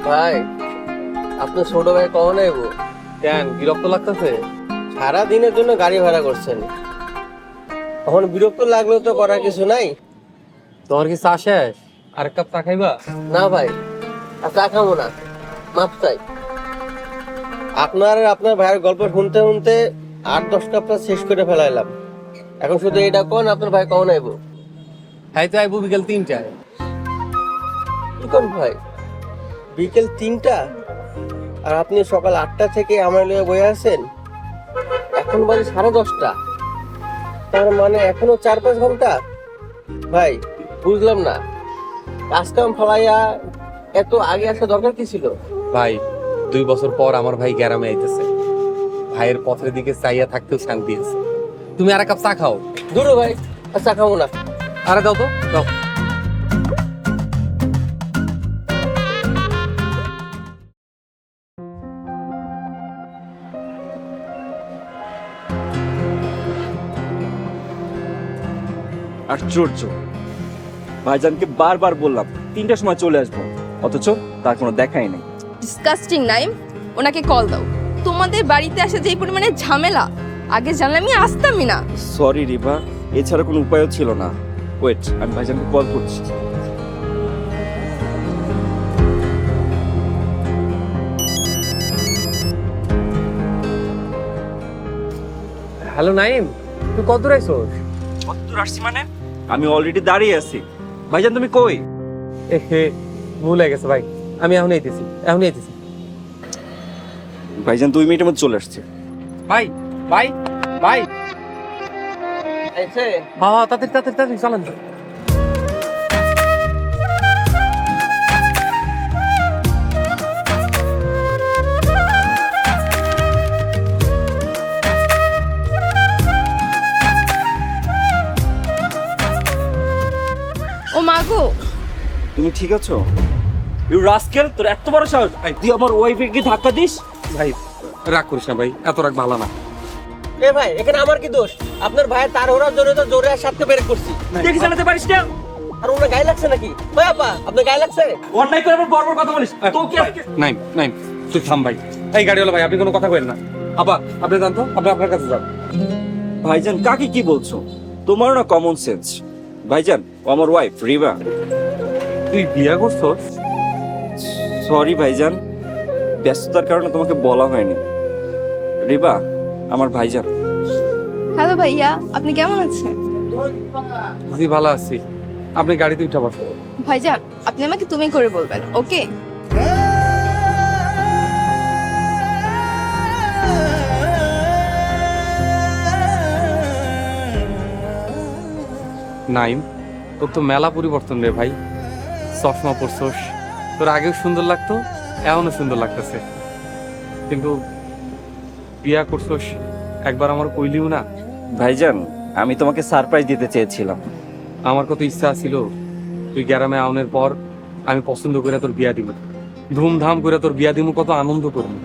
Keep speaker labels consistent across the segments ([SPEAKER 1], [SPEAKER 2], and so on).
[SPEAKER 1] ভাই, আপনার ছোট ভাই কখন আইবো?
[SPEAKER 2] কেন বিরক্ত লাগতেছে?
[SPEAKER 1] সারা দিনের জন্য গাড়ি ভাড়া করছেন, এখন বিরক্ত লাগলেও তো করার কিছু নাই।
[SPEAKER 2] তোমার কি চা শেষ? আর এক কাপ চা খাইবা?
[SPEAKER 1] না ভাই, আর চা খাবো না, মাপ চাই। আপনার আর আপনার ভাইয়ের গল্প শুনতে শুনতে 8-10 কাপটা শেষ করে ফেলাইলাম। এখন শুধু এটা কোন আপনার ভাই কখন আইবো?
[SPEAKER 2] হ্যাঁ তো আইবো বিকেল 3টায়।
[SPEAKER 1] কি কোন ভাই, বিকেল 3টা? আর আপনি সকাল 8টা থেকে আমার লিয়ে বয়ে আছেন, এখন বাজে 10:30। তার মানে এখনো 4-5 ঘন্টা। ভাই বুঝলাম না, কাজ কাম ফলাইয়া এত আগে আসা দরকার কি ছিল?
[SPEAKER 2] ভাই 2 বছর পর আমার ভাই গ্রামে আইতেছে, ভাইয়ের পথের দিকে চাইয়া থাকতেও শান্তি আছে। তুমি আর এক কাপ চা খাও।
[SPEAKER 1] দূরও ভাই, আর চা খাবো না।
[SPEAKER 2] আরে দাও তো দাও।
[SPEAKER 3] আশ্চর্য, ভাইজানকে বারবার বললাম 3টার সময় চলে আসবো, অথচ তার কোনো দেখাই নেই।
[SPEAKER 4] ডিসকাস্টিং নাইম, ওনাকে কল দাও। তোমাদের বাড়িতে আসা যেই পরিমাণে ঝামেলা, আগে জানলে আমি আসতামই না।
[SPEAKER 3] সরি রিভা, এছাড়া কোনো উপায়ও ছিল না। ওয়েট, আমি ভাইজানকে কল করছি।
[SPEAKER 2] হ্যালো নাইম, তুই কত দূর আইছস?
[SPEAKER 3] কতদূর আসছি মানে? আমি অলরেডি দাঁড়িয়ে আছি। ভাইজান তুমি কই?
[SPEAKER 2] হে, ভুল হয়ে গেছে ভাই, আমি এখন আইতেছি।
[SPEAKER 3] ভাইজান 2 মিনিটের মধ্যে চলে আসছে।
[SPEAKER 2] ভাই ভাই ভাই,
[SPEAKER 1] আইছে?
[SPEAKER 2] হ্যাঁ তাড়াতাড়ি চালান।
[SPEAKER 4] ও মাগো,
[SPEAKER 3] তুমি ঠিক আছো? ইউ রাস্কেল, তোর এত বড় সাহস, তুই আমার ওয়াইফে কি ধাক্কা দিস?
[SPEAKER 2] ভাই রাগ করিস না ভাই, এত রাগ ভালো না।
[SPEAKER 1] এ ভাই, এখানে আমার কি দোষ? আপনার ভাইয়ের তাড়াহুড়ার জন্য তো জোরে আর সাথে বের করছি।
[SPEAKER 3] দেখি চালাতে পারিস না?
[SPEAKER 1] আর ওনার গায়ে লাগছে নাকি? ভাই আপা, আপনার গায়ে লাগছে?
[SPEAKER 3] অন্যায় করে আবার বড় কথা বলিস। তো কি
[SPEAKER 2] নাই তুই থাম ভাই। এই গাড়িওয়ালা ভাই, আপনি কোনো কথা কইেন না। আপা আপনি জানতো, আপনি আপনার কাছে যান।
[SPEAKER 3] ভাইজান কাকে কি বলছো? তোমারও না কমন সেন্স। ভাইজান, ও আমার ওয়াইফ রিবা।
[SPEAKER 2] তুই বিয়া করছস?
[SPEAKER 3] সরি ভাইজান, ব্যস্ততার কারণে তোমাকে বলা হয়নি। রিবা আমার ভাইজান।
[SPEAKER 4] হ্যালো ভাইয়া, আপনি কেমন আছেন?
[SPEAKER 2] জি ভালো আছি। আপনি গাড়িতে উঠা বসো।
[SPEAKER 4] ভাইজান, আপনি আমাকে তুমি করে বলবেন, ওকে?
[SPEAKER 2] নাইম, তোর তো মেলা পরিবর্তন রে ভাই। চশমা পরছস, তোর আগেও সুন্দর লাগতো, এখনো সুন্দর লাগতেছে। কিন্তু বিয়া করছস, একবার আমার কইলিও না।
[SPEAKER 3] ভাইজান, আমি তোমাকে সারপ্রাইজ দিতে চেয়েছিলাম।
[SPEAKER 2] আমার কত ইচ্ছা ছিল তুই গ্রামে আউনের পর আমি পছন্দ করে তোর বিয়া দিব, ধুমধাম করে তোর বিয়া দিব, কত আনন্দ করবো।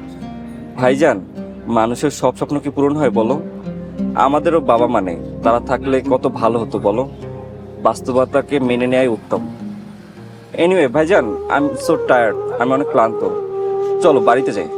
[SPEAKER 3] ভাইজান, মানুষের সব স্বপ্ন কি পূরণ হয় বলো? আমাদেরও বাবা মা নেই, তারা থাকলে কত ভালো হতো বলো। বাস্তবতাকে মেনে নেওয়াই উত্তম। এনিওয়ে ভাইজান, আই এম সো টায়ার্ড, আমি অনেক ক্লান্ত। চলো বাড়িতে যাই।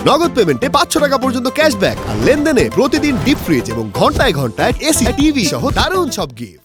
[SPEAKER 5] নগদ পেমেন্টে 500 টাকা পর্যন্ত ক্যাশব্যাক আর লেনদেনে প্রতিদিন ডিপ ফ্রিজ এবং ঘন্টায় ঘন্টায় এসি টিভি সহ দারুণ সব গিফট।